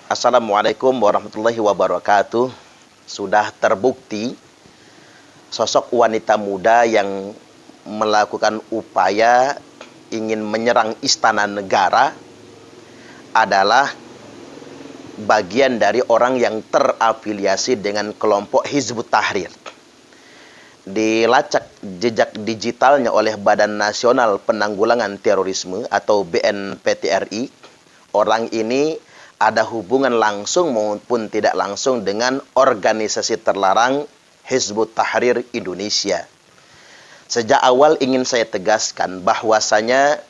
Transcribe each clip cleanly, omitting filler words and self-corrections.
Assalamualaikum warahmatullahi wabarakatuh. Sudah terbukti sosok wanita muda yang melakukan upaya ingin menyerang istana negara adalah bagian dari orang yang terafiliasi dengan kelompok Hizbut Tahrir. Dilacak jejak digitalnya oleh Badan Nasional Penanggulangan Terorisme atau BNPTRI, orang ini ada hubungan langsung maupun tidak langsung dengan organisasi terlarang Hizbut Tahrir Indonesia. Sejak awal ingin saya tegaskan bahwasanya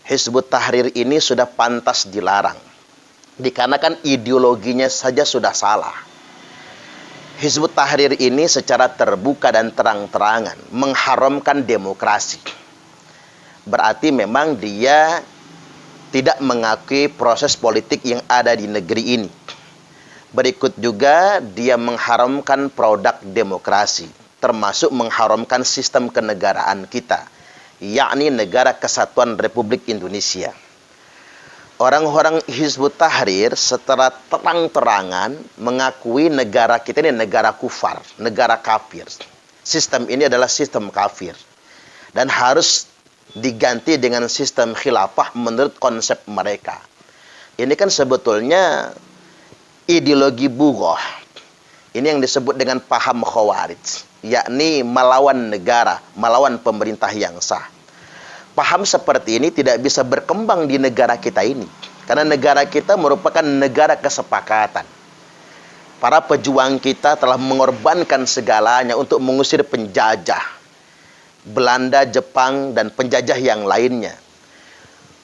Hizbut Tahrir ini sudah pantas dilarang, dikarenakan ideologinya saja sudah salah. Hizbut Tahrir ini secara terbuka dan terang-terangan mengharamkan demokrasi. Berarti memang dia tidak mengakui proses politik yang ada di negeri ini. Berikut juga dia mengharamkan produk demokrasi, termasuk mengharamkan sistem kenegaraan kita, yakni Negara Kesatuan Republik Indonesia. Orang-orang Hizbut Tahrir secara terang-terangan mengakui negara kita ini negara kufar, negara kafir. Sistem ini adalah sistem kafir dan harus diganti dengan sistem khilafah menurut konsep mereka. Ini kan sebetulnya ideologi bughah. Ini yang disebut dengan paham khawarij, yakni melawan negara, melawan pemerintah yang sah. Paham seperti ini tidak bisa berkembang di negara kita ini, karena negara kita merupakan negara kesepakatan. Para pejuang kita telah mengorbankan segalanya untuk mengusir penjajah Belanda, Jepang, dan penjajah yang lainnya.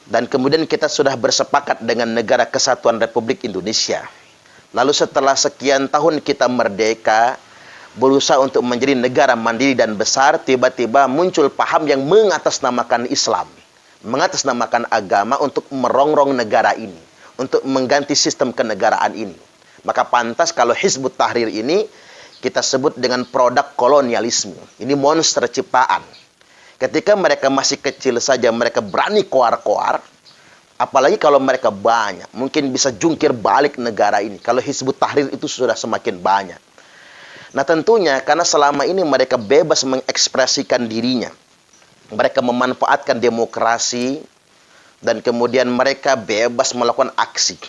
Dan kemudian kita sudah bersepakat dengan Negara Kesatuan Republik Indonesia. Lalu setelah sekian tahun kita merdeka, berusaha untuk menjadi negara mandiri dan besar, tiba-tiba muncul paham yang mengatasnamakan Islam, mengatasnamakan agama untuk merongrong negara ini, untuk mengganti sistem kenegaraan ini. Maka pantas kalau Hizbut Tahrir ini kita sebut dengan produk kolonialisme. Ini monster ciptaan. Ketika mereka masih kecil saja mereka berani koar-koar, apalagi kalau mereka banyak, mungkin bisa jungkir balik negara ini. Kalau Hizbut Tahrir itu sudah semakin banyak. Nah tentunya karena selama ini mereka bebas mengekspresikan dirinya. Mereka memanfaatkan demokrasi dan kemudian mereka bebas melakukan aksi.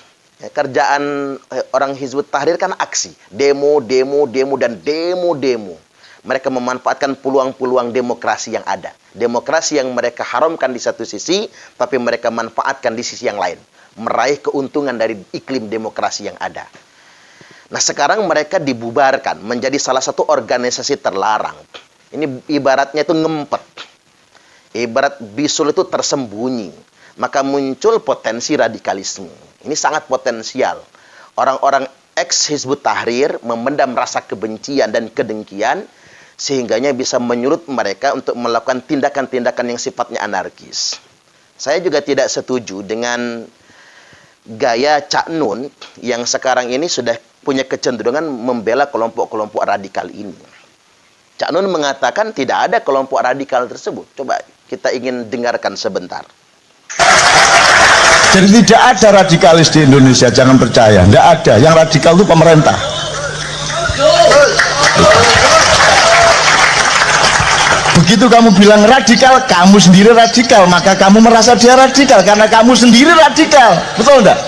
Ya, kerjaan orang Hizbut Tahrir kan aksi. Demo, dan demo. Mereka memanfaatkan peluang-peluang demokrasi yang ada. Demokrasi yang mereka haramkan di satu sisi, tapi mereka manfaatkan di sisi yang lain. Meraih keuntungan dari iklim demokrasi yang ada. Nah sekarang mereka dibubarkan menjadi salah satu organisasi terlarang. Ini ibaratnya itu ngempet. Ibarat bisul itu tersembunyi. Maka muncul potensi radikalisme. Ini sangat potensial. Orang-orang ex-Hizbut Tahrir memendam rasa kebencian dan kedengkian, sehingganya bisa menyulut mereka untuk melakukan tindakan-tindakan yang sifatnya anarkis. Saya juga tidak setuju dengan gaya Cak Nun yang sekarang ini sudah punya kecenderungan membela kelompok-kelompok radikal ini. Cak Nun mengatakan tidak ada kelompok radikal tersebut. Coba kita ingin dengarkan sebentar. Jadi tidak ada radikalis di Indonesia, jangan percaya. Tidak ada. Yang radikal itu pemerintah. Begitu kamu bilang radikal, kamu sendiri radikal. Maka kamu merasa dia radikal karena kamu sendiri radikal. Betul enggak?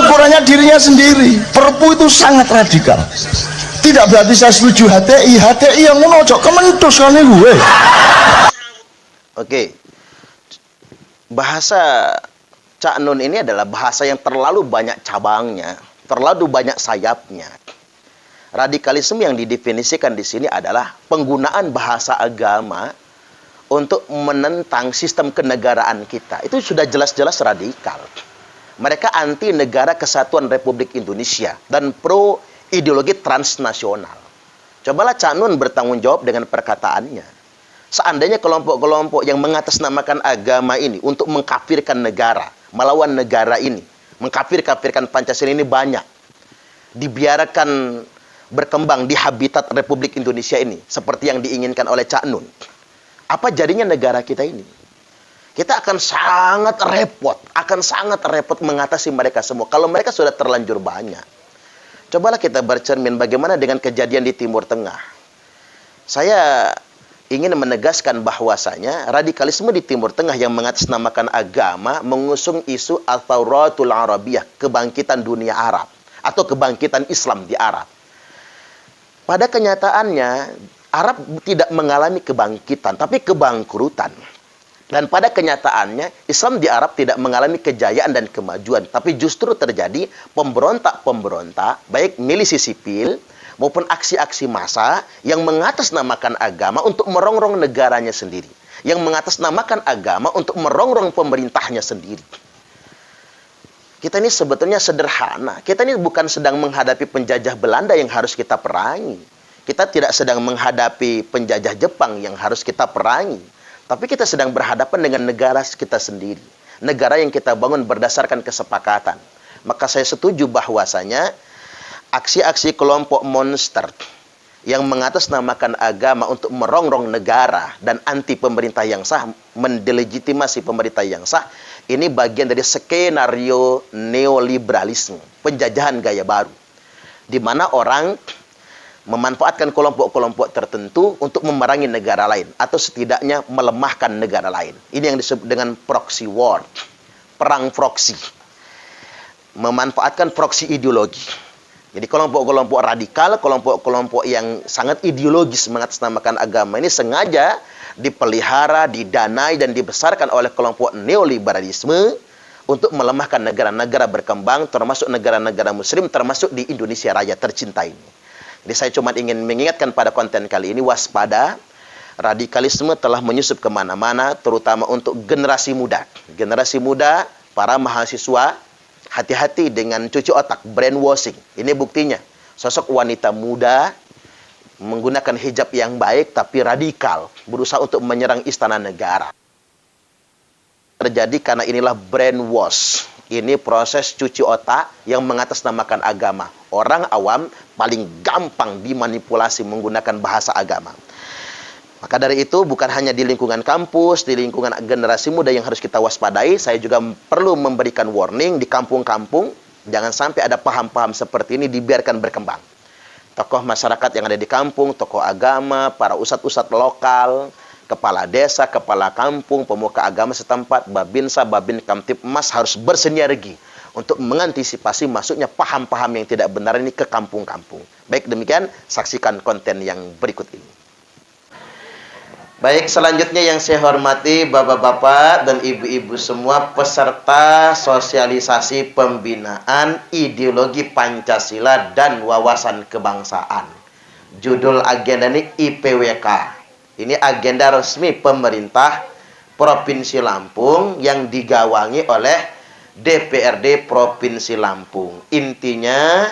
Ukurannya dirinya sendiri. Perpu itu sangat radikal. Tidak berarti saya setuju HTI yang menojok kementus kan gue. Oke. Bahasa Cak Nun ini adalah bahasa yang terlalu banyak cabangnya, terlalu banyak sayapnya. Radikalisme yang didefinisikan di sini adalah penggunaan bahasa agama untuk menentang sistem kenegaraan kita. Itu sudah jelas-jelas radikal. Mereka anti Negara Kesatuan Republik Indonesia dan pro ideologi transnasional. Cobalah Cak Nun bertanggung jawab dengan perkataannya. Seandainya kelompok-kelompok yang mengatasnamakan agama ini untuk mengkafirkan negara, melawan negara ini, mengkafir-kafirkan Pancasila ini banyak, dibiarkan berkembang di habitat Republik Indonesia ini, seperti yang diinginkan oleh Cak Nun, apa jadinya negara kita ini? kita akan sangat repot mengatasi mereka semua kalau mereka sudah terlanjur banyak. Cobalah kita bercermin bagaimana dengan kejadian di Timur Tengah. Saya ingin menegaskan bahwasanya radikalisme di Timur Tengah yang mengatasnamakan agama mengusung isu Al-Thawratul Arabiyah, kebangkitan dunia Arab atau kebangkitan Islam di Arab. Pada kenyataannya Arab tidak mengalami kebangkitan tapi kebangkrutan. Dan pada kenyataannya Islam di Arab tidak mengalami kejayaan dan kemajuan, tapi justru terjadi pemberontak-pemberontak baik milisi sipil maupun aksi-aksi massa yang mengatasnamakan agama untuk merongrong negaranya sendiri, yang mengatasnamakan agama untuk merongrong pemerintahnya sendiri. Kita ini sebetulnya sederhana. Kita ini bukan sedang menghadapi penjajah Belanda yang harus kita perangi. Kita tidak sedang menghadapi penjajah Jepang yang harus kita perangi. Tapi kita sedang berhadapan dengan negara kita sendiri. Negara yang kita bangun berdasarkan kesepakatan. Maka saya setuju bahwasanya aksi-aksi kelompok monster yang mengatasnamakan agama untuk merongrong negara dan anti pemerintah yang sah, mendelegitimasi pemerintah yang sah, ini bagian dari skenario neoliberalisme, penjajahan gaya baru. Di mana orang memanfaatkan kelompok-kelompok tertentu untuk memerangi negara lain atau setidaknya melemahkan negara lain. Ini yang disebut dengan proxy war, perang proksi. Memanfaatkan proksi ideologi. Jadi kelompok-kelompok radikal, kelompok-kelompok yang sangat ideologis mengatasnamakan agama ini sengaja dipelihara, didanai dan dibesarkan oleh kelompok neoliberalisme untuk melemahkan negara-negara berkembang, termasuk negara-negara muslim, termasuk di Indonesia Raya tercinta ini. Jadi saya cuma ingin mengingatkan pada konten kali ini, waspada, radikalisme telah menyusup kemana-mana, terutama untuk generasi muda. Generasi muda, para mahasiswa, hati-hati dengan cuci otak, brainwashing. Ini buktinya, sosok wanita muda menggunakan hijab yang baik, tapi radikal, berusaha untuk menyerang istana negara. Terjadi karena inilah brainwash. Ini proses cuci otak yang mengatasnamakan agama. Orang awam paling gampang dimanipulasi menggunakan bahasa agama. Maka dari itu bukan hanya di lingkungan kampus, di lingkungan generasi muda yang harus kita waspadai, saya juga perlu memberikan warning di kampung-kampung, jangan sampai ada paham-paham seperti ini dibiarkan berkembang. Tokoh masyarakat yang ada di kampung, tokoh agama, para ustadz-ustadz lokal, kepala desa, kepala kampung, pemuka agama setempat, babinsa, babin kamtipmas harus bersinergi untuk mengantisipasi masuknya paham-paham yang tidak benar ini ke kampung-kampung. Baik demikian, saksikan konten yang berikut ini. Baik, selanjutnya yang saya hormati bapak-bapak dan ibu-ibu semua peserta sosialisasi pembinaan ideologi Pancasila dan wawasan kebangsaan. Judul agenda ini IPWK. Ini agenda resmi pemerintah Provinsi Lampung yang digawangi oleh DPRD Provinsi Lampung. Intinya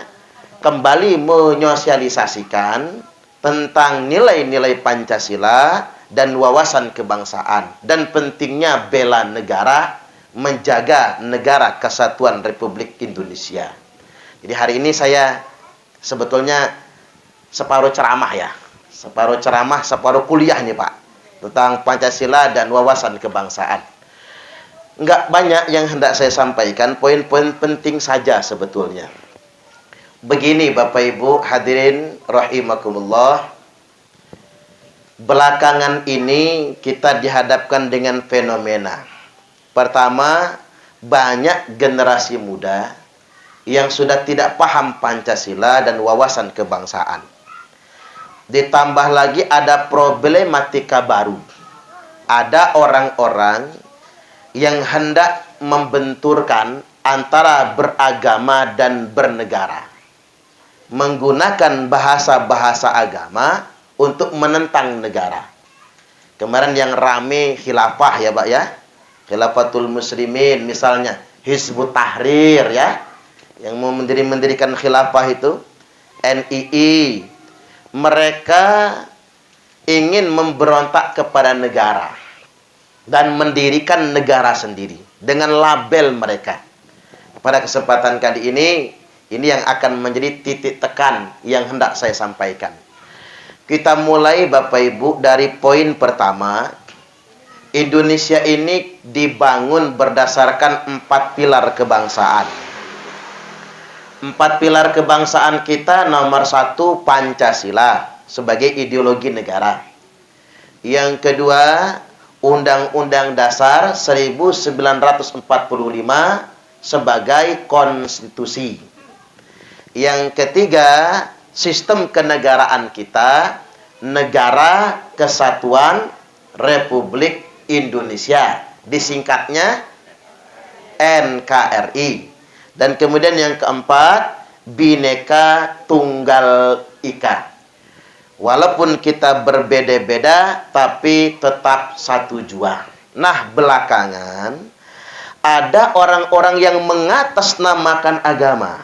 kembali menyosialisasikan tentang nilai-nilai Pancasila dan wawasan kebangsaan dan pentingnya bela negara, menjaga negara kesatuan Republik Indonesia. Jadi hari ini saya sebetulnya separuh ceramah ya. Separuh ceramah, separuh kuliah nih Pak, tentang Pancasila dan wawasan kebangsaan. Enggak banyak yang hendak saya sampaikan, poin-poin penting saja sebetulnya. Begini Bapak Ibu hadirin rahimakumullah, belakangan ini kita dihadapkan dengan fenomena. Pertama, banyak generasi muda yang sudah tidak paham Pancasila dan wawasan kebangsaan. Ditambah lagi ada problematika baru. Ada orang-orang yang hendak membenturkan antara beragama dan bernegara. Menggunakan bahasa-bahasa agama untuk menentang negara. Kemarin yang rame khilafah ya Pak ya. Khilafatul Muslimin misalnya. Hizbut Tahrir ya. Yang mau mendirikan khilafah itu. NII. Mereka ingin memberontak kepada negara dan mendirikan negara sendiri dengan label mereka. Pada kesempatan kali ini yang akan menjadi titik tekan yang hendak saya sampaikan. Kita mulai Bapak Ibu dari poin pertama. Indonesia ini dibangun berdasarkan 4 pilar kebangsaan. 4 pilar kebangsaan kita, nomor 1 Pancasila sebagai ideologi negara. Yang kedua, Undang-Undang Dasar 1945 sebagai konstitusi. Yang ketiga, sistem kenegaraan kita, Negara Kesatuan Republik Indonesia, disingkatnya NKRI. Dan kemudian yang keempat, Bhinneka Tunggal Ika. Walaupun kita berbeda-beda, tapi tetap satu jua. Nah, belakangan ada orang-orang yang mengatasnamakan agama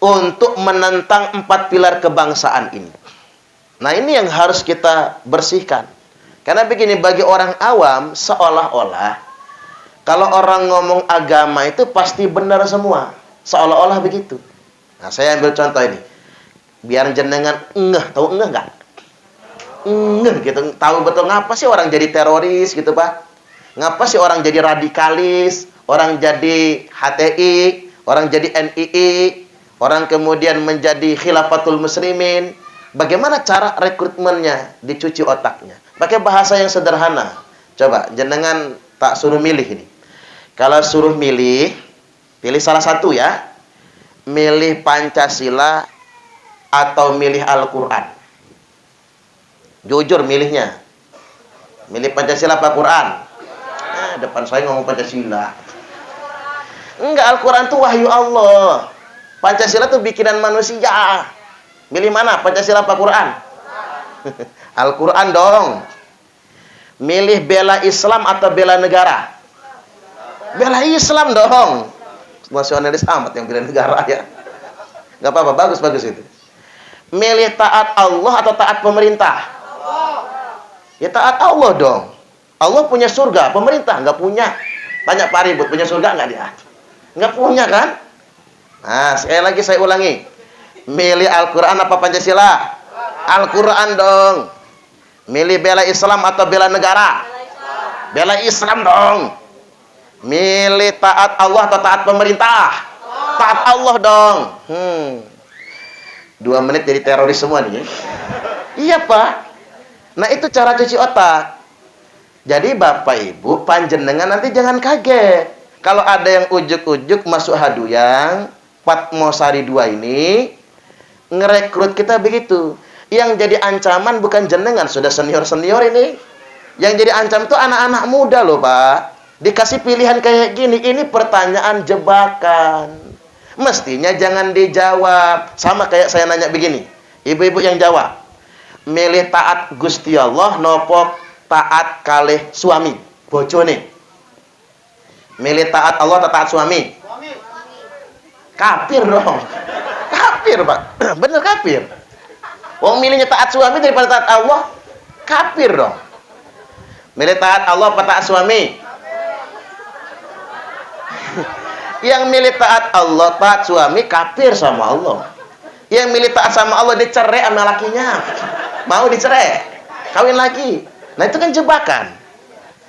untuk menentang 4 pilar kebangsaan ini. Nah, ini yang harus kita bersihkan. Karena begini, bagi orang awam, seolah-olah kalau orang ngomong agama itu pasti benar semua. Seolah-olah begitu. Nah, saya ambil contoh ini. Biar jenengan tahu enggak? Gitu. Tahu betul ngapa sih orang jadi teroris gitu, Pak? Ngapa sih orang jadi radikalis, orang jadi HTI, orang jadi NII, orang kemudian menjadi Khilafatul Muslimin? Bagaimana cara rekrutmennya? Dicuci otaknya. Pakai bahasa yang sederhana. Coba, jenengan tak suruh milih ini. Kalau suruh milih, pilih salah satu ya. Milih Pancasila atau milih Al-Quran. Jujur milihnya. Milih Pancasila apa Quran? Depan saya ngomong Pancasila. Enggak, Al-Quran itu wahyu Allah. Pancasila itu bikinan manusia. Milih mana? Pancasila apa Quran? Al-Quran dong. Milih bela Islam atau bela negara? Bela Islam dong. Nasionalis amat yang bela negara ya. Gak apa-apa, bagus-bagus itu. Milih taat Allah atau taat pemerintah? Ya taat Allah dong. Allah punya surga, pemerintah nggak punya. Tanya Pak Ribut, punya surga nggak dia? Nggak punya kan? Nah, sekali lagi saya ulangi. Milih Al-Quran apa Pancasila? Al-Quran dong. Milih bela Islam atau bela negara? Bela Islam dong. Milih taat Allah atau taat pemerintah? Taat Allah dong. 2 menit jadi teroris semua nih. Iya, Pak. Nah, itu cara cuci otak. Jadi Bapak Ibu, panjenengan nanti jangan kaget. Kalau ada yang ujuk-ujuk masuk haduyang, Fatmosari 2 ini, ngerekrut kita begitu. Yang jadi ancaman bukan jenengan, sudah senior-senior ini. Yang jadi ancam itu anak-anak muda loh, Pak. Dikasih pilihan kayak gini, ini pertanyaan jebakan. Mestinya jangan dijawab. Sama kayak saya nanya begini. Ibu-ibu yang jawab. Milih taat Gusti Allah nopo taat kalih suami bojone? Milih taat Allah atau taat suami? Kafir dong. Kafir, Pak. Bener kafir. Wong milihnya taat suami daripada taat Allah, kafir dong. Milih taat Allah apa taat suami? Yang milih taat Allah, taat suami, kafir sama Allah. Yang milih taat sama Allah, dicerai sama lakinya. Mau dicerai, kawin lagi. Nah, itu kan jebakan.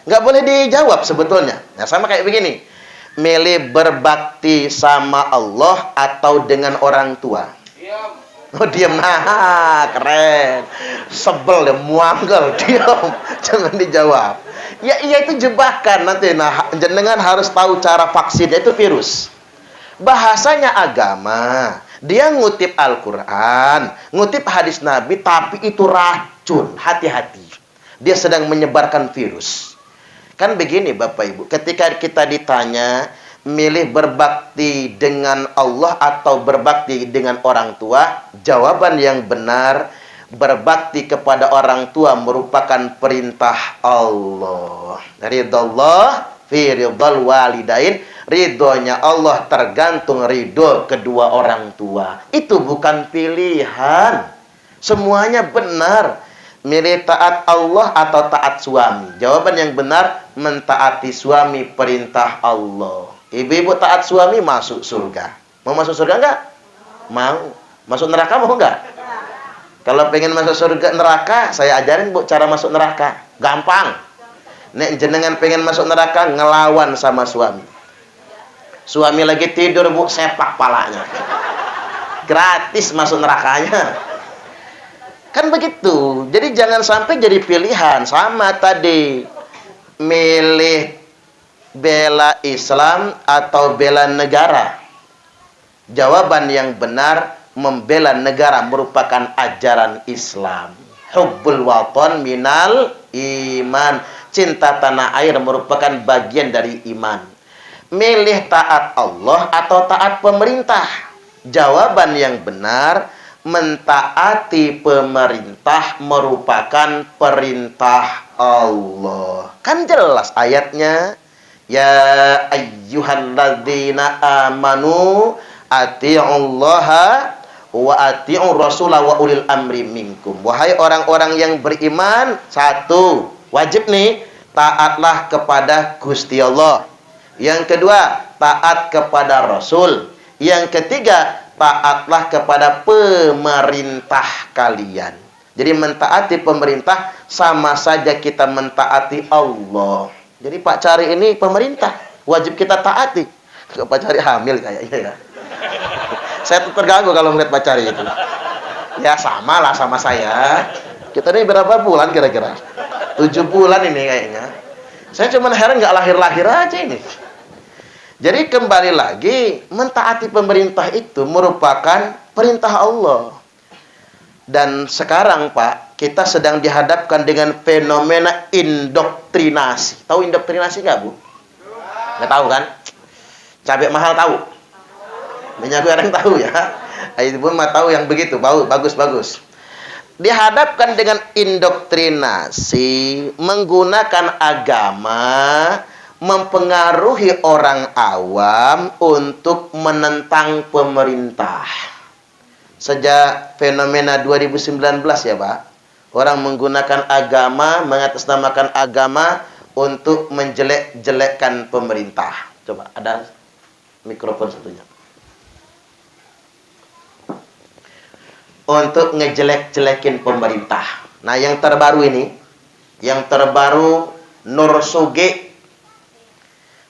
Nggak boleh dijawab sebetulnya. Nah, sama kayak begini. Milih berbakti sama Allah atau dengan orang tua? Diam. Oh, diam. Nah, keren. Sebel deh, muangkel. Diam. Jangan dijawab. Ya, iya itu jebakan nanti. Nah, jenengan harus tahu cara vaksinnya itu virus. Bahasanya agama. Dia ngutip Al-Quran, ngutip hadis Nabi, tapi itu racun. Hati-hati. Dia sedang menyebarkan virus. Kan begini Bapak Ibu, ketika kita ditanya, milih berbakti dengan Allah atau berbakti dengan orang tua, jawaban yang benar, berbakti kepada orang tua merupakan perintah Allah. Ridallah fi ridal walidain. Ridhonya Allah tergantung ridho kedua orang tua. Itu bukan pilihan. Semuanya benar. Milih taat Allah atau taat suami? Jawaban yang benar, mentaati suami perintah Allah. Ibu-ibu taat suami masuk surga. Mau masuk surga enggak? Mau. Masuk neraka mau enggak? Kalau pengen masuk surga neraka, saya ajarin Bu cara masuk neraka. Gampang. Nek jenengan pengen masuk neraka, ngelawan sama suami. Suami lagi tidur, Bu, sepak palanya. Gratis masuk nerakanya. Kan begitu. Jadi jangan sampai jadi pilihan. Sama tadi, milih bela Islam atau bela negara. Jawaban yang benar, membela negara merupakan ajaran Islam. Hubbul watan minal iman. Cinta tanah air merupakan bagian dari iman. Milih taat Allah atau taat pemerintah? Jawaban yang benar, mentaati pemerintah merupakan perintah Allah. Kan jelas ayatnya, ya ayyuhalladzina amanu ati'ullaha wa ati'ur rasulah wa ulil amri minkum. Wahai orang-orang yang beriman, satu, wajib nih, taatlah kepada Gusti Allah. Yang kedua, taat kepada Rasul. Yang ketiga, taatlah kepada pemerintah kalian. Jadi mentaati pemerintah sama saja kita mentaati Allah. Jadi Pak Cari ini pemerintah, wajib kita taati. Pak Cari hamil kayaknya ya. Saya tuh terganggu kalau melihat Pak Cari itu. Ya sama lah sama saya. Kita ini berapa bulan kira-kira? 7 bulan ini kayaknya. Saya cuma heran nggak lahir-lahir aja ini. Jadi kembali lagi, mentaati pemerintah itu merupakan perintah Allah. Dan sekarang Pak, kita sedang dihadapkan dengan fenomena indoktrinasi. Tahu indoktrinasi nggak, Bu? Nggak tahu kan? Cabai mahal tahu? Minyak goreng tahu ya? Ibu mah tahu yang begitu, bagus-bagus. Dihadapkan dengan indoktrinasi, menggunakan agama, mempengaruhi orang awam untuk menentang pemerintah. Sejak fenomena 2019 ya Pak, orang menggunakan agama, mengatasnamakan agama untuk menjelek-jelekkan pemerintah. Coba, ada mikrofon satunya. Untuk ngejelek-jelekin pemerintah. Nah yang terbaru ini, Nur Suge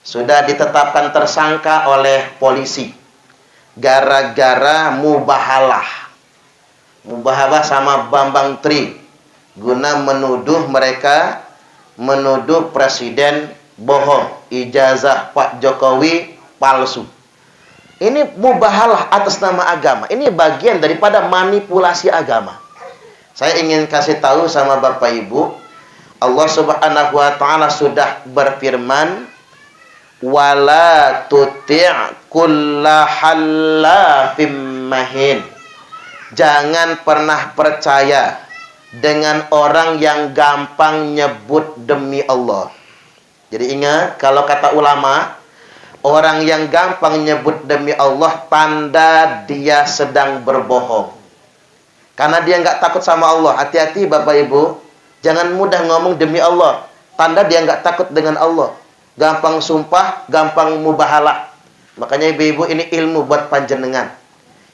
sudah ditetapkan tersangka oleh polisi gara-gara mubahalah sama Bambang Tri guna menuduh presiden bohong, ijazah Pak Jokowi palsu. Ini mubahalah atas nama agama. Ini bagian daripada manipulasi agama. Saya ingin kasih tahu sama Bapak Ibu, Allah Subhanahu wa taala sudah berfirman, wala tuti' kulla hallafim mahin. Jangan pernah percaya dengan orang yang gampang nyebut demi Allah. Jadi ingat, kalau kata ulama, orang yang gampang nyebut demi Allah, tanda dia sedang berbohong. Karena dia nggak takut sama Allah. Hati-hati Bapak Ibu, jangan mudah ngomong demi Allah. Tanda dia nggak takut dengan Allah. Gampang sumpah, gampang mubahalah. Makanya ibu-ibu ini ilmu buat panjenengan.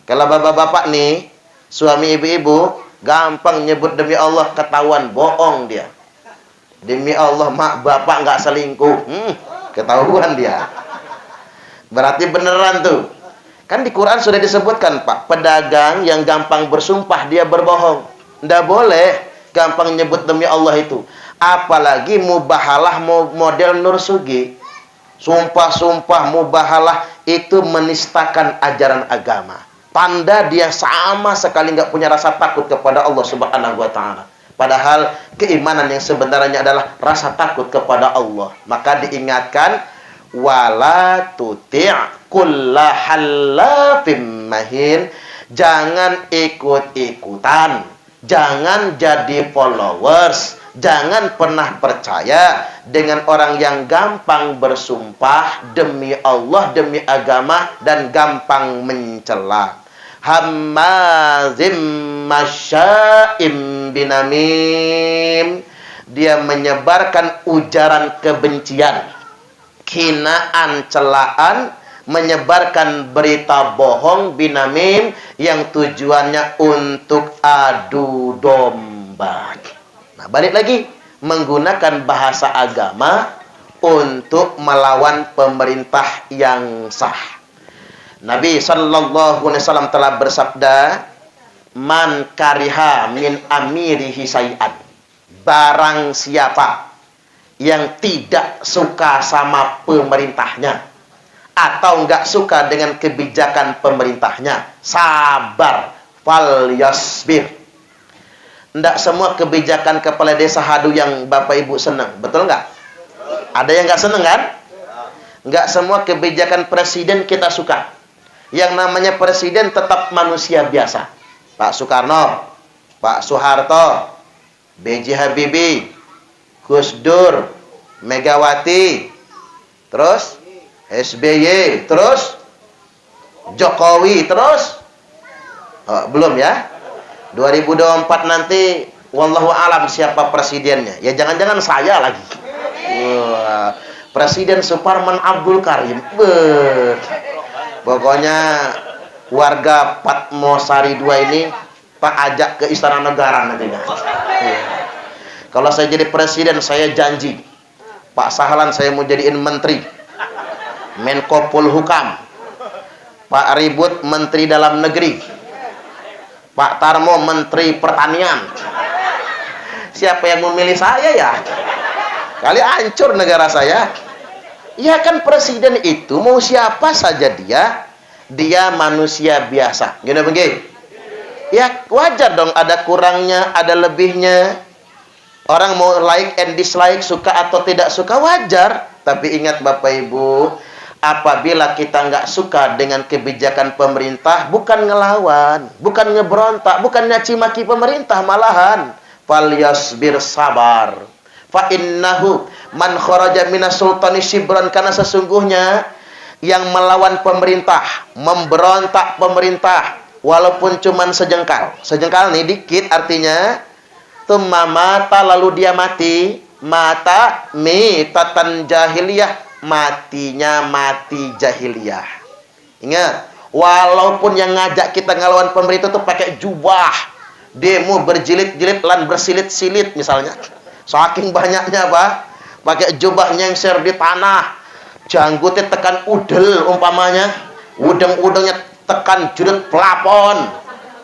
Kalau bapak-bapak nih, suami ibu-ibu, gampang nyebut demi Allah, ketahuan bohong dia. Demi Allah, mak bapak nggak selingkuh, ketahuan dia. Berarti beneran tuh. Kan di Quran sudah disebutkan Pak, pedagang yang gampang bersumpah dia berbohong. Nggak boleh gampang nyebut demi Allah itu. Apalagi mubahalah model Nur Sugi. Sumpah-sumpah mubahalah itu menistakan ajaran agama. Tanda dia sama sekali nggak punya rasa takut kepada Allah Subhanahu wa taala. Padahal keimanan yang sebenarnya adalah rasa takut kepada Allah. Maka diingatkan, wala tuti' kulla hallafim mahin. Jangan ikut-ikutan, jangan jadi followers, jangan pernah percaya dengan orang yang gampang bersumpah demi Allah, demi agama, dan gampang mencela. Hammazim masya'im binamim. Dia menyebarkan ujaran kebencian, hinaan, celaan, menyebarkan berita bohong, binamim, yang tujuannya untuk adu domba. Nah, balik lagi, menggunakan bahasa agama untuk melawan pemerintah yang sah. Nabi sallallahu alaihi wasallam telah bersabda, "Man kariha min amirihi syai'an." Barang siapa yang tidak suka sama pemerintahnya atau enggak suka dengan kebijakan pemerintahnya, sabar, fal yasbir. Enggak semua kebijakan kepala desa Hadu yang Bapak Ibu senang, betul enggak? Ada yang enggak senang kan? Enggak semua kebijakan presiden kita suka. Yang namanya presiden tetap manusia biasa. Pak Soekarno, Pak Soeharto, B.J. Habibie, Gus Dur, Megawati, terus SBY, terus Jokowi, terus belum ya. 2024 nanti wallahu alam siapa presidennya. Ya jangan-jangan saya lagi. Wah, Presiden Suparman Abdul Karim. Pokoknya warga Patmosari 2 ini Pak ajak ke Istana Negara nantinya. Kalau saya jadi presiden, saya janji Pak Sahlan saya mau jadiin menteri, Menko Polhukam, Pak Ribut Menteri Dalam Negeri, Pak Tarmo Menteri Pertanian. Siapa yang memilih saya ya? Kali hancur negara saya. Ya kan presiden itu mau siapa saja dia manusia biasa. Gini begini. Ya wajar dong ada kurangnya, ada lebihnya. Orang mau like and dislike, suka atau tidak suka wajar. Tapi ingat Bapak Ibu, apabila kita nggak suka dengan kebijakan pemerintah, bukan ngelawan, bukan ngeberontak, bukan nyaci maki pemerintah, malahan fal yasbir, sabar. Fa innahu man kharaja minas sultani shibran, karena sesungguhnya yang melawan pemerintah, memberontak pemerintah, walaupun cuman sejengkal. Sejengkal nih dikit artinya tumma mata, lalu dia mati, mata mitatan jahiliyah, matinya mati jahiliyah. Ingat, walaupun yang ngajak kita ngelawan pemerintah tuh pakai jubah, demo berjilid-jilid lan bersilit-silit misalnya. Saking banyaknya Pak, pakai jubah nyengser di tanah, janggutnya tekan udel umpamanya, udeng-udengnya tekan jurut pelapon,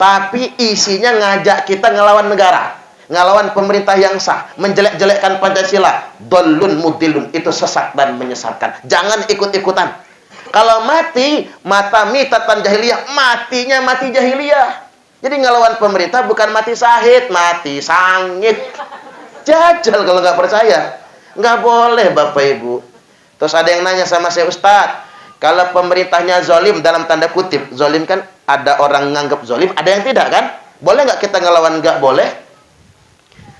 tapi isinya ngajak kita ngelawan negara, ngelawan pemerintah yang sah, menjelek-jelekkan Pancasila. Dolun mudilun, itu sesat dan menyesatkan. Jangan ikut-ikutan. Kalau mati, mata mitatan jahiliyah, matinya mati jahiliyah. Jadi ngelawan pemerintah bukan mati sahid, mati sangit. Jajal kalau nggak percaya. Nggak boleh Bapak Ibu. Terus ada yang nanya sama saya, Ustadz, kalau pemerintahnya zolim, dalam tanda kutip, zolim kan ada orang nganggap zolim, ada yang tidak kan? Boleh nggak kita ngelawan? Nggak boleh.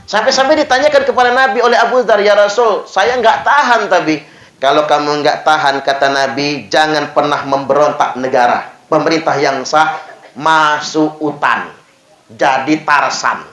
Sampai-sampai ditanyakan kepada Nabi oleh Abu Dzar, ya Rasul, saya nggak tahan tapi. Kalau kamu nggak tahan, kata Nabi, jangan pernah memberontak negara. Pemerintah yang sah, masuk hutan. Jadi Tarsan.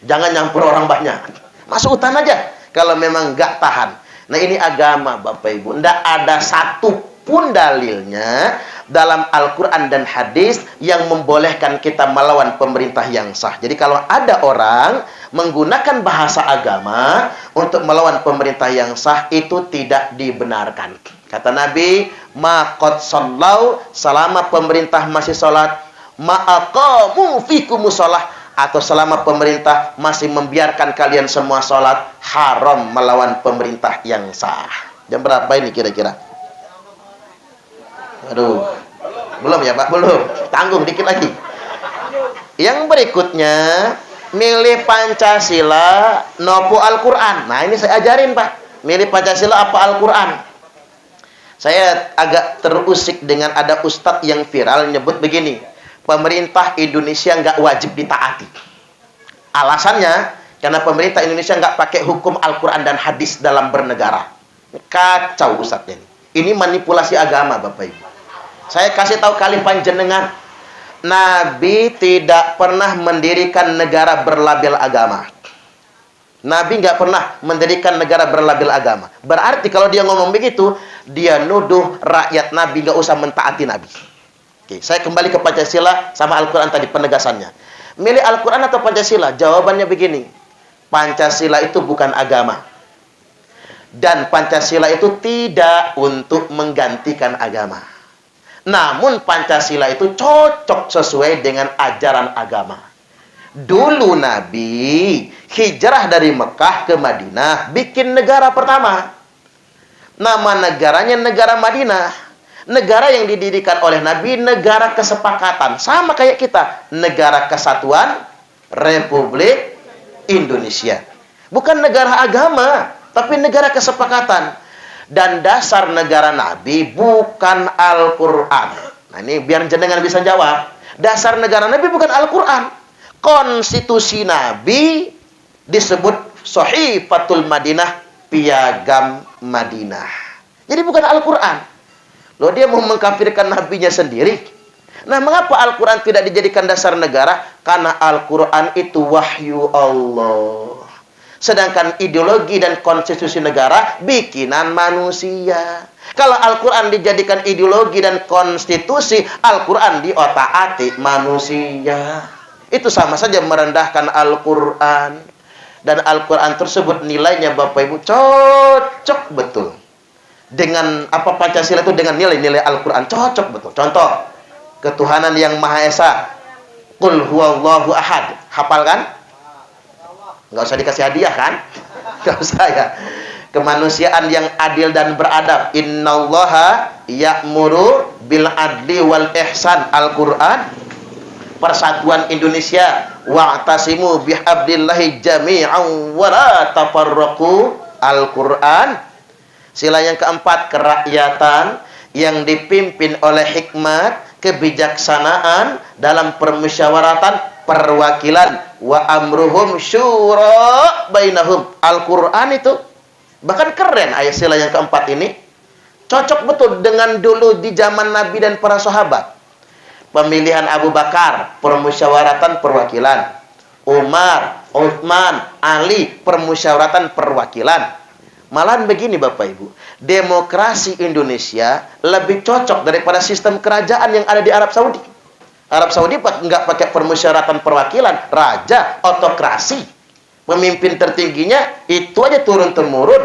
Jangan nyampur orang banyak. Masuk hutan aja kalau memang nggak tahan. Nah ini agama Bapak Ibu. Nggak ada satu pun dalilnya dalam Al-Quran dan hadis yang membolehkan kita melawan pemerintah yang sah. Jadi kalau ada orang menggunakan bahasa agama untuk melawan pemerintah yang sah, itu tidak dibenarkan. Kata Nabi, maqad sallau, selama pemerintah masih sholat, ma'aqamu fikumus sholah, atau selama pemerintah masih membiarkan kalian semua sholat, haram melawan pemerintah yang sah. Jam berapa ini kira-kira? Aduh, belum ya Pak? Belum. Tanggung dikit lagi. Yang berikutnya, milih Pancasila nopo Al-Quran. Nah ini saya ajarin Pak. Milih Pancasila apa Al-Quran. Saya agak terusik dengan ada ustadz yang viral nyebut begini, pemerintah Indonesia nggak wajib ditaati. Alasannya, karena pemerintah Indonesia nggak pakai hukum Al-Quran dan hadis dalam bernegara. Kacau ustadznya ini. Ini manipulasi agama Bapak Ibu. Saya kasih tahu kali panjenengan, Nabi tidak pernah mendirikan negara berlabel agama. Nabi nggak pernah mendirikan negara berlabel agama. Berarti kalau dia ngomong begitu, dia nuduh rakyat Nabi nggak usah mentaati Nabi. Oke, saya kembali ke Pancasila sama Al-Quran tadi penegasannya. Milih Al-Quran atau Pancasila? Jawabannya begini. Pancasila itu bukan agama. Dan Pancasila itu tidak untuk menggantikan agama. Namun Pancasila itu cocok sesuai dengan ajaran agama. Dulu Nabi hijrah dari Mekah ke Madinah, bikin negara pertama. Nama negaranya negara Madinah. Negara yang didirikan oleh Nabi, negara kesepakatan. Sama kayak kita, negara kesatuan Republik Indonesia. Bukan negara agama, tapi negara kesepakatan. Dan dasar negara Nabi bukan Al-Quran. Nah ini biar jenengan bisa jawab. Dasar negara Nabi bukan Al-Quran. Konstitusi Nabi disebut Sahifatul Madinah, Piagam Madinah. Jadi bukan Al-Quran. Loh, dia mau mengkafirkan nabinya sendiri. Nah, mengapa Al-Quran tidak dijadikan dasar negara? Karena Al-Quran itu wahyu Allah. Sedangkan ideologi dan konstitusi negara bikinan manusia. Kalau Al-Quran dijadikan ideologi dan konstitusi, Al-Quran diotak-atik manusia. Itu sama saja merendahkan Al-Quran. Dan Al-Quran tersebut nilainya Bapak Ibu cocok betul. Dengan apa Pancasila itu dengan nilai-nilai Al-Quran cocok betul. Contoh, ketuhanan yang Maha Esa. Qul huwallahu ahad. Hafal kan? Nggak usah dikasih hadiah kan? Nggak usah ya. Kemanusiaan yang adil dan beradab. Innallaha ya'muru bil adli wal ihsan. Al-Quran. Persatuan Indonesia, wa'tasimu bihablillahi jami'an wa la tafarraqu. Al-Quran. Sila yang keempat, kerakyatan yang dipimpin oleh hikmat, kebijaksanaan dalam permusyawaratan, perwakilan, wa amruhum syura bainahum. Al-Quran itu bahkan keren ayat sila yang keempat ini. Cocok betul dengan dulu di zaman Nabi dan para sahabat. Pemilihan Abu Bakar, permusyawaratan perwakilan. Umar, Uthman, Ali, permusyawaratan perwakilan. Malahan begini Bapak Ibu, demokrasi Indonesia lebih cocok daripada sistem kerajaan yang ada di Arab Saudi. Arab Saudi nggak pakai permusyawaratan perwakilan, raja, otokrasi. Pemimpin tertingginya itu aja turun-temurun.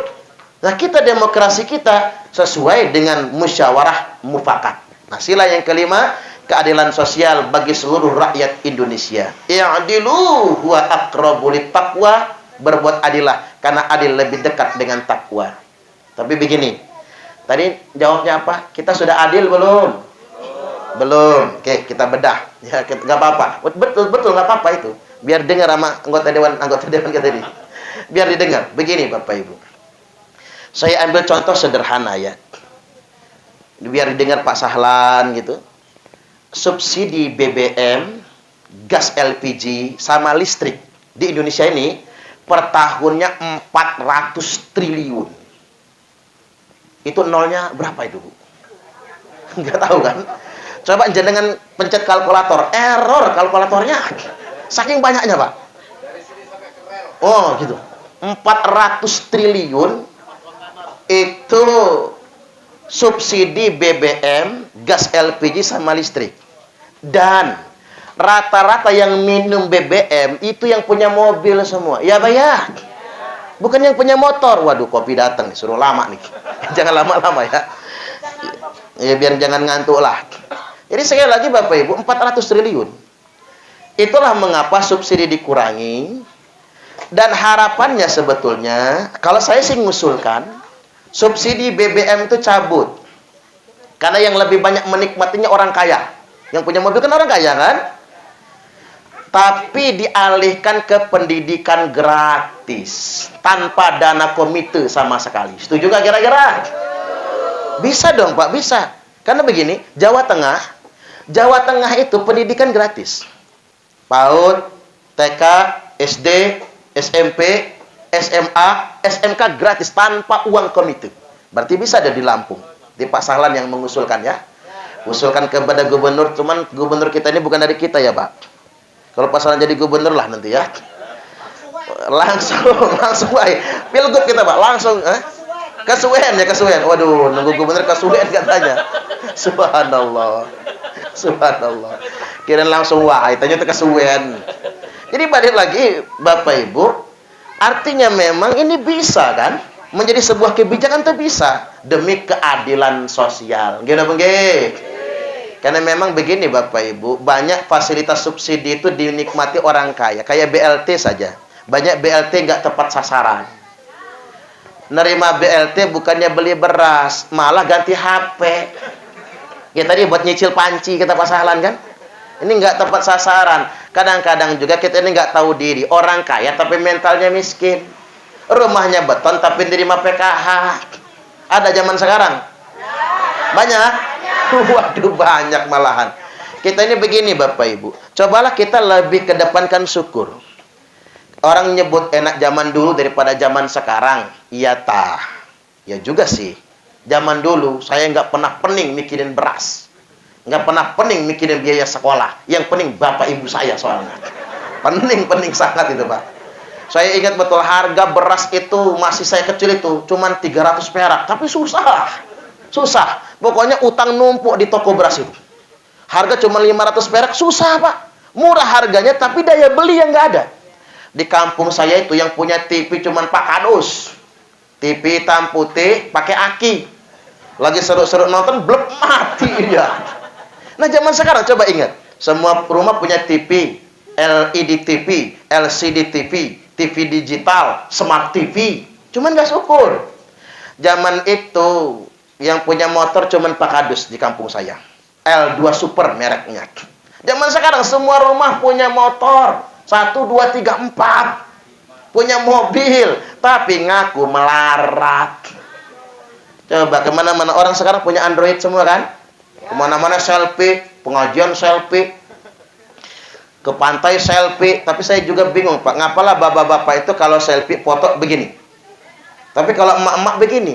Nah, kita demokrasi kita sesuai dengan musyawarah mufakat. Nah, sila yang kelima, keadilan sosial bagi seluruh rakyat Indonesia. I'dilu huwa aqrabu littaqwa, berbuat adillah karena adil lebih dekat dengan takwa. Tapi begini, tadi jawabnya apa? Kita sudah adil belum? Belum. Oke, kita bedah. Ya, nggak apa-apa. Betul nggak apa-apa itu. Biar dengar sama anggota dewan kita tadi. Biar didengar. Begini Bapak Ibu. Saya ambil contoh sederhana ya. Biar didengar Pak Sahlan gitu. Subsidi BBM, gas LPG, sama listrik di Indonesia ini per tahunnya 400 triliun. Itu nolnya berapa itu, Bu? Nggak tahu kan? Coba jenengan pencet kalkulator, error kalkulatornya. Saking banyaknya, Pak. Oh, gitu. 400 triliun itu subsidi BBM, gas LPG sama listrik. Dan rata-rata yang minum BBM itu yang punya mobil semua. Ya, Pak ya. Bukan yang punya motor. Waduh, kopi datang, suruh lama nih. Jangan lama-lama ya. Ya biar jangan ngantuk lah. Jadi sekali lagi Bapak Ibu, 400 triliun. Itulah mengapa subsidi dikurangi. Dan harapannya sebetulnya, kalau saya sih ngusulkan, subsidi BBM itu cabut. Karena yang lebih banyak menikmatinya orang kaya. Yang punya mobil kan orang kaya kan? Tapi dialihkan ke pendidikan gratis. Tanpa dana komite sama sekali. Setuju nggak kira-kira? Bisa dong Pak, bisa. Karena begini, Jawa Tengah itu pendidikan gratis. PAUD, TK, SD, SMP, SMA, SMK gratis tanpa uang komite. Berarti bisa ada di Lampung. Di Pak Sahlan yang mengusulkan ya. Usulkan kepada gubernur, cuman gubernur kita ini bukan dari kita ya Pak. Kalau Pak Sahlan jadi gubernur lah nanti ya. Langsung baik. Pilgub kita Pak, langsung kesuwen ya, kesuwen. Waduh, nunggu gubernur kesuwen katanya. Subhanallah. Subhanallah. Kirain langsung wah, ternyata kesuwen. Jadi balik lagi Bapak Ibu, Artinya memang ini bisa kan? Menjadi sebuah kebijakan itu bisa demi keadilan sosial. Gimana Bang? Karena memang begini Bapak Ibu, banyak fasilitas subsidi itu dinikmati orang kaya. Kayak BLT saja. Banyak BLT nggak tepat sasaran. Nerima BLT bukannya beli beras, malah ganti HP. Ya tadi buat nyicil panci kita pasalan kan? Ini nggak tepat sasaran. Kadang-kadang juga kita ini nggak tahu diri. Orang kaya tapi mentalnya miskin. Rumahnya beton tapi nerima PKH. Ada zaman sekarang? Banyak? Waduh, banyak malahan. Kita ini begini Bapak Ibu. Cobalah kita lebih kedepankan syukur. Orang nyebut enak zaman dulu daripada zaman sekarang. Iya tah. Ya juga sih. Zaman dulu saya nggak pernah pening mikirin beras. Nggak pernah pening mikirin biaya sekolah. Yang pening bapak ibu saya soalnya. Pening sangat itu Pak. Saya ingat betul harga beras itu masih saya kecil itu cuman 300 perak. Tapi susah. Pokoknya utang numpuk di toko beras itu. Harga cuma 500 perak. Susah Pak. Murah harganya tapi daya beli yang nggak ada. Di kampung saya itu yang punya TV cuman Pak Kadus. TV hitam putih pakai aki. Lagi seru-seru nonton blek mati dia. Nah zaman sekarang coba ingat, semua rumah punya TV, LED TV, LCD TV, TV digital, smart TV. Cuman nggak syukur. Zaman itu yang punya motor cuman Pak Kadus di kampung saya. L2 Super mereknya. Zaman sekarang semua rumah punya motor. 1, 2, 3, 4. Punya mobil, tapi ngaku melarat. Coba kemana-mana orang sekarang punya Android semua kan? Kemana-mana selfie, pengajian selfie, ke pantai selfie. Tapi saya juga bingung Pak, ngapalah bapak-bapak itu kalau selfie foto begini, tapi kalau emak-emak begini,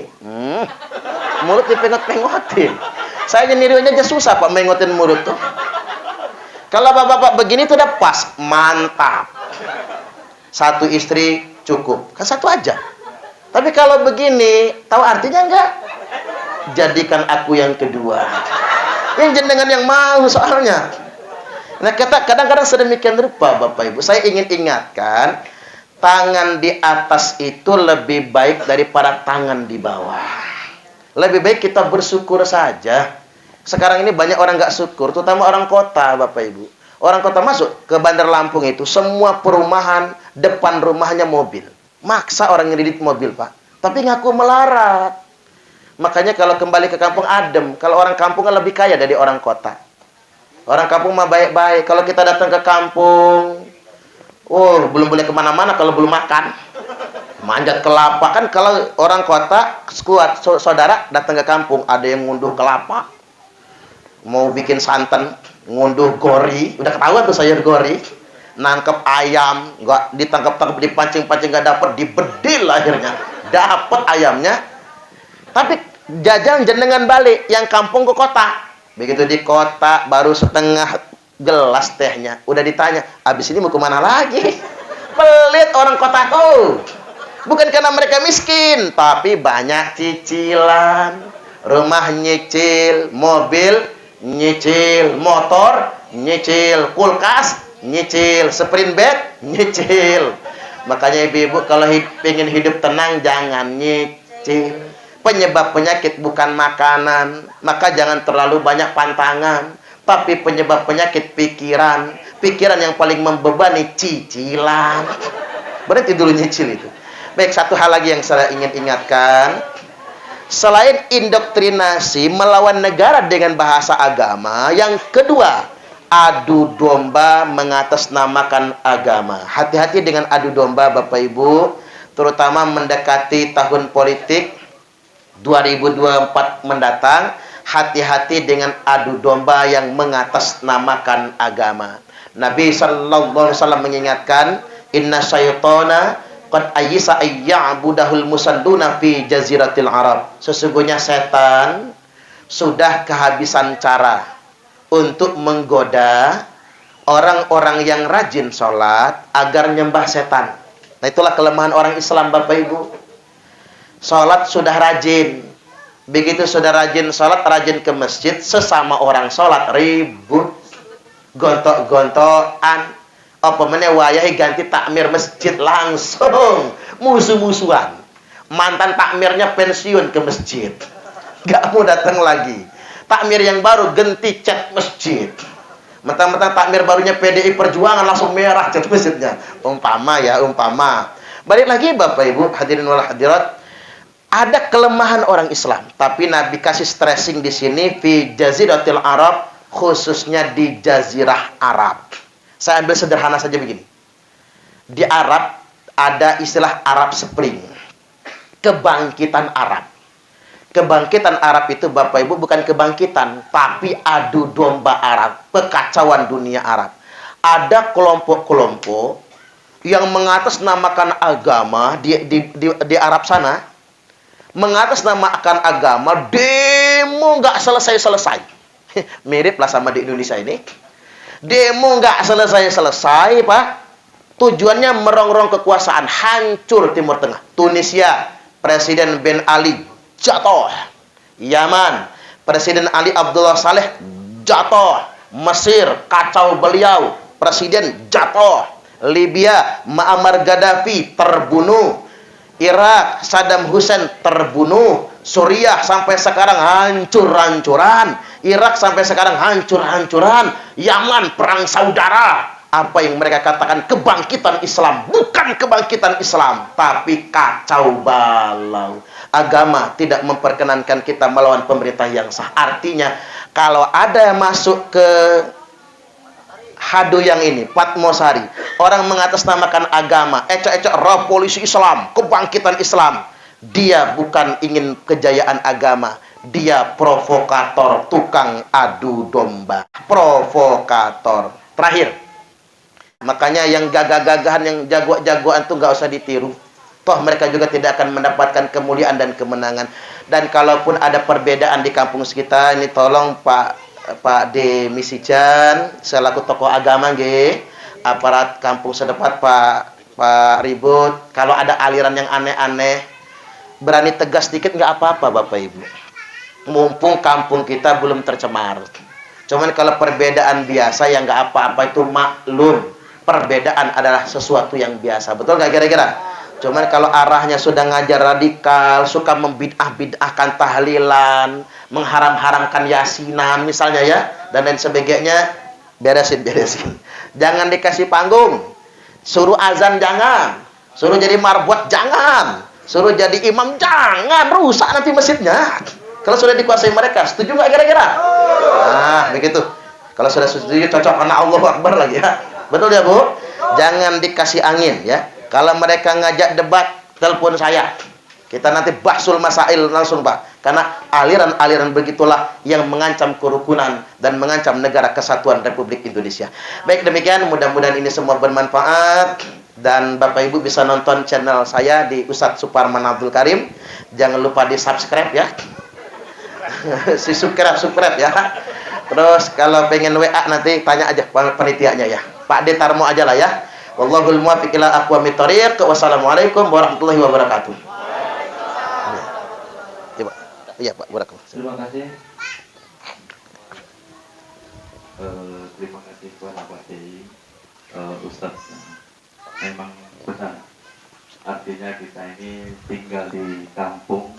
mulut dipengot-pengotin. Saya nyendirinya aja susah Pak mengotin mulut tuh. Kalau bapak-bapak begini tuh udah pas, mantap. Satu istri cukup, kan satu aja. Tapi kalau begini, tahu artinya enggak? Jadikan aku yang kedua. Yang jenengan yang mau soalnya. Nah, kadang-kadang sedemikian rupa Bapak Ibu. Saya ingin ingatkan, tangan di atas itu lebih baik daripada tangan di bawah. Lebih baik kita bersyukur saja. Sekarang ini banyak orang nggak syukur, terutama orang kota Bapak Ibu. Orang kota masuk ke Bandar Lampung itu, semua perumahan, depan rumahnya mobil. Maksa orang ngedidit mobil Pak. Tapi ngaku melarat. Makanya kalau kembali ke kampung adem. Kalau orang kampung kan lebih kaya dari orang kota. Orang kampung mah baik-baik. Kalau kita datang ke kampung, belum boleh kemana-mana kalau belum makan. Manjat kelapa. Kan kalau orang kota, kuat saudara datang ke kampung, ada yang ngunduh kelapa, mau bikin santan, ngunduh gori. Udah ketahuan tuh sayur gori. Nangkep ayam, nggak ditangkap-tangkap, dipancing-pancing nggak dapet, dibedil akhirnya. Dapet ayamnya. Tapi jajan jenengan balik yang kampung ke kota. Begitu di kota baru setengah gelas tehnya. Udah ditanya, habis ini mau kemana lagi? Pelit orang kota tuh. Bukan karena mereka miskin, tapi banyak cicilan. Rumah nyicil, mobil nyicil, motor nyicil, kulkas nyicil, sprint bed nyicil. Makanya ibu-ibu kalau pengen hidup tenang jangan nyicil. Penyebab penyakit bukan makanan, maka jangan terlalu banyak pantangan. Tapi penyebab penyakit pikiran. Pikiran yang paling membebani cicilan. Berarti dulu nyicil itu. Baik, satu hal lagi yang saya ingin ingatkan. Selain indoktrinasi melawan negara dengan bahasa agama, yang kedua, adu domba mengatasnamakan agama. Hati-hati dengan adu domba Bapak Ibu, terutama mendekati tahun politik 2024 mendatang. Hati-hati dengan adu domba yang mengatasnamakan agama. Nabi sallallahu alaihi wasallam mengingatkan, inna syaitana qad ayyisa ayya'budahul musanduna fi jaziratil Arab. Sesungguhnya setan sudah kehabisan cara untuk menggoda orang-orang yang rajin sholat agar nyembah setan. Nah, itulah kelemahan orang Islam Bapak Ibu. Sholat sudah rajin. Begitu sudah rajin sholat, rajin ke masjid, sesama orang sholat ribut, gontok-gontokan. Apa meneh wayahe ganti takmir masjid langsung musuh-musuhan. Mantan takmirnya pensiun ke masjid. Gak mau datang lagi. Takmir yang baru ganti cat masjid. Mentang-mentang takmir barunya PDI Perjuangan langsung merah cat masjidnya. Umpama ya, umpama. Balik lagi Bapak Ibu hadirin wal hadirat, ada kelemahan orang Islam, tapi Nabi kasih stressing di sini fi jaziratil Arab, khususnya di jazirah Arab. Saya ambil sederhana saja begini. Di Arab ada istilah Arab Spring. Kebangkitan Arab. Kebangkitan Arab itu Bapak Ibu bukan kebangkitan, tapi adu domba Arab, pekacauan dunia Arab. Ada kelompok-kelompok yang mengatasnamakan agama di Arab sana, mengatasnamakan agama, demo nggak selesai-selesai. Mirip lah sama di Indonesia ini. Demo nggak selesai-selesai, Pak. Tujuannya merongrong kekuasaan, hancur Timur Tengah. Tunisia, Presiden Ben Ali jatuh. Yaman, Presiden Ali Abdullah Saleh jatuh. Mesir, kacau beliau, Presiden jatuh. Libya, Muammar Gaddafi terbunuh. Irak, Saddam Hussein terbunuh. Suriah sampai sekarang hancur-hancuran. Irak sampai sekarang hancur-hancuran. Yaman perang saudara. Apa yang mereka katakan kebangkitan Islam, bukan kebangkitan Islam, tapi kacau balau. Agama tidak memperkenankan kita melawan pemerintah yang sah. Artinya kalau ada yang masuk ke Hado yang ini, Patmosari, orang mengatasnamakan agama, ecok-ecok roh polisi Islam, kebangkitan Islam, dia bukan ingin kejayaan agama, dia provokator, tukang adu domba, provokator. Terakhir, makanya yang gagah-gagahan, yang jago-jagoan tuh nggak usah ditiru. Toh mereka juga tidak akan mendapatkan kemuliaan dan kemenangan. Dan kalaupun ada perbedaan di kampung kita, ini tolong Pak D. Misijan selaku tokoh agama nggih, aparat kampung sedepat Pak Ribut, kalau ada aliran yang aneh-aneh berani tegas dikit nggak apa-apa Bapak Ibu. Mumpung kampung kita belum tercemar. Cuman kalau perbedaan biasa ya nggak apa-apa, itu maklum. Perbedaan adalah sesuatu yang biasa. Betul nggak kira-kira? Cuman kalau arahnya sudah ngajar radikal, suka membid'ah-bid'ahkan tahlilan, mengharam-haramkan yasinan misalnya ya, dan lain sebagainya, beresin. Jangan dikasih panggung. Suruh azan jangan. Suruh jadi marbot jangan. Suruh jadi imam jangan. Rusak nanti masjidnya. Kalau sudah dikuasai mereka, setuju nggak kira-kira? Nah, begitu. Kalau sudah setuju, cocok karena Allahu Akbar lagi ya. Betul ya Bu? Jangan dikasih angin ya. Kalau mereka ngajak debat, telepon saya. Kita nanti bahsul masail langsung Pak. Karena aliran-aliran begitulah yang mengancam kerukunan dan mengancam negara kesatuan Republik Indonesia. Baik, demikian mudah-mudahan ini semua bermanfaat. Dan Bapak Ibu bisa nonton channel saya di Ustadz Suparman Abdul Karim. Jangan lupa di subscribe ya. subscribe ya. Terus kalau pengen WA nanti tanya aja panitianya ya. Pak D Tarmo aja lah ya. Wallahul muwaffiq ila aqwamit thoriq. Wassalamualaikum warahmatullahi wabarakatuh. Iya Pak, barakallahu. Terima kasih. Terima kasih kepada Pak Kiai, Ustadz. Memang benar. Artinya kita ini tinggal di kampung